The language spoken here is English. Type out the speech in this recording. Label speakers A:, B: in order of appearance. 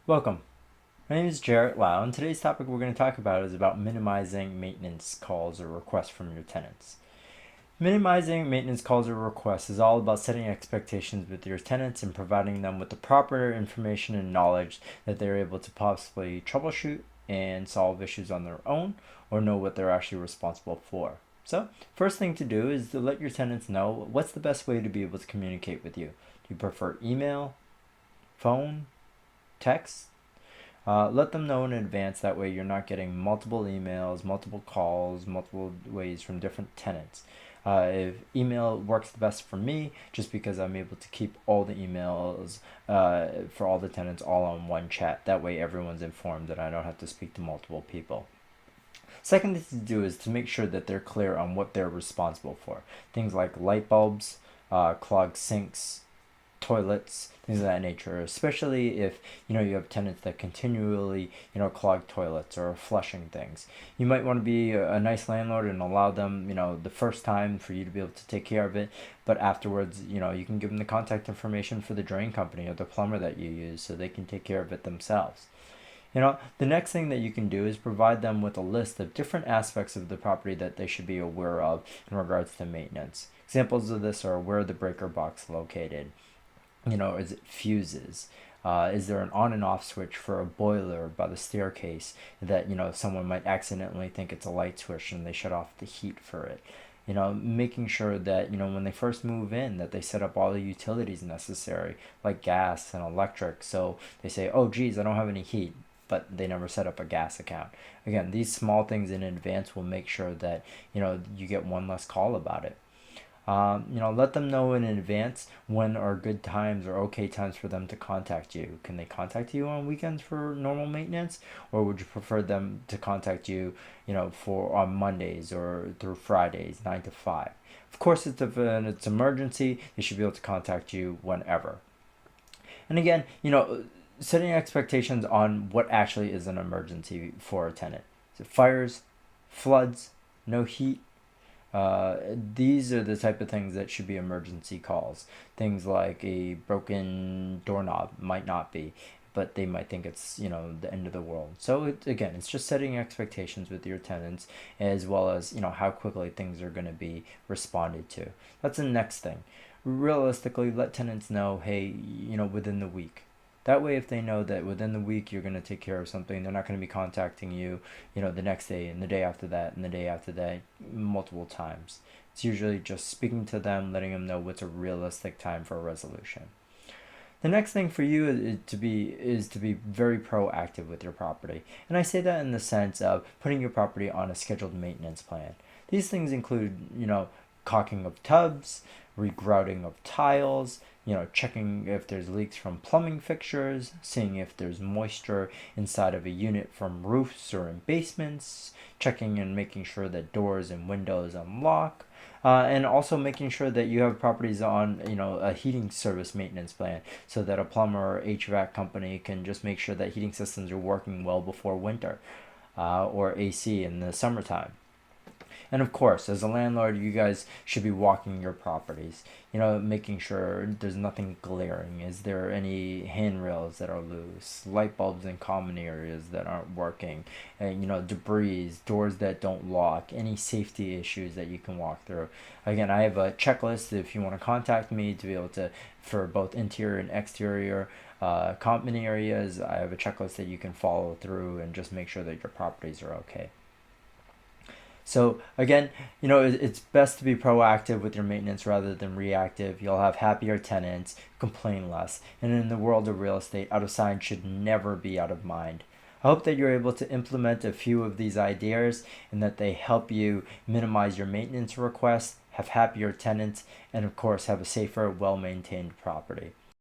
A: Welcome. My name is Jarrett Lau, and today's topic we're going to talk about is about minimizing maintenance calls or requests from your tenants. Minimizing maintenance calls or requests is all about setting expectations with your tenants and providing them with the proper information and knowledge that they're able to possibly troubleshoot and solve issues on their own or know what they're actually responsible for. So, first thing to do is to let your tenants know what's the best way to be able to communicate with you. Do you prefer email, phone, text? Let them know in advance. That way you're not getting multiple emails, multiple calls, multiple ways from different tenants. If email works the best for me, just because I'm able to keep all the emails for all the tenants all on one chat. That way everyone's informed and I don't have to speak to multiple people. Second thing to do is to make sure that they're clear on what they're responsible for. Things like light bulbs, clogged sinks, toilets, things of that nature, especially if you have tenants that continually clog toilets or flushing things. You might want to be a nice landlord and allow them the first time for you to be able to take care of it, but afterwards you can give them the contact information for the drain company or the plumber that you use so they can take care of it themselves. The next thing that you can do is provide them with a list of different aspects of the property that they should be aware of in regards to maintenance. Examples of this are: where the breaker box located? Is it fuses? Is there an on and off switch for a boiler by the staircase that someone might accidentally think it's a light switch and they shut off the heat for it? Making sure that when they first move in that they set up all the utilities necessary, like gas and electric, so they say, oh geez, I don't have any heat, but they never set up a gas account. Again, these small things in advance will make sure that you get one less call about it. Let them know in advance when are good times or okay times for them to contact you. Can they contact you on weekends for normal maintenance, or would you prefer them to contact you, for on Mondays or through Fridays, 9 to 5? Of course, if it's emergency, they should be able to contact you whenever. And again, setting expectations on what actually is an emergency for a tenant. Is it fires, floods, no heat? These are the type of things that should be emergency calls. Things like a broken doorknob might not be, but they might think it's the end of the world. So it's just setting expectations with your tenants, as well as how quickly things are going to be responded to. That's the next thing. Realistically, let tenants know, hey, within the week. That way, if they know that within the week you're going to take care of something, they're not going to be contacting you, the next day and the day after that and the day after that multiple times. It's usually just speaking to them, letting them know what's a realistic time for a resolution. The next thing for you is to be very proactive with your property. And I say that in the sense of putting your property on a scheduled maintenance plan. These things include, caulking of tubs, regrouting of tiles, checking if there's leaks from plumbing fixtures, seeing if there's moisture inside of a unit from roofs or in basements, checking and making sure that doors and windows unlock, and also making sure that you have properties on a heating service maintenance plan, so that a plumber or HVAC company can just make sure that heating systems are working well before winter, or AC in the summertime. And of course, as a landlord, you guys should be walking your properties, making sure there's nothing glaring. Is there any handrails that are loose, light bulbs in common areas that aren't working, and debris, doors that don't lock, any safety issues that you can walk through. Again, I have a checklist if you want to contact me to be able to, for both interior and exterior common areas. I have a checklist that you can follow through and just make sure that your properties are okay. So again, it's best to be proactive with your maintenance rather than reactive. You'll have happier tenants, complain less, and in the world of real estate, out of sight should never be out of mind. I hope that you're able to implement a few of these ideas and that they help you minimize your maintenance requests, have happier tenants, and of course have a safer, well-maintained property.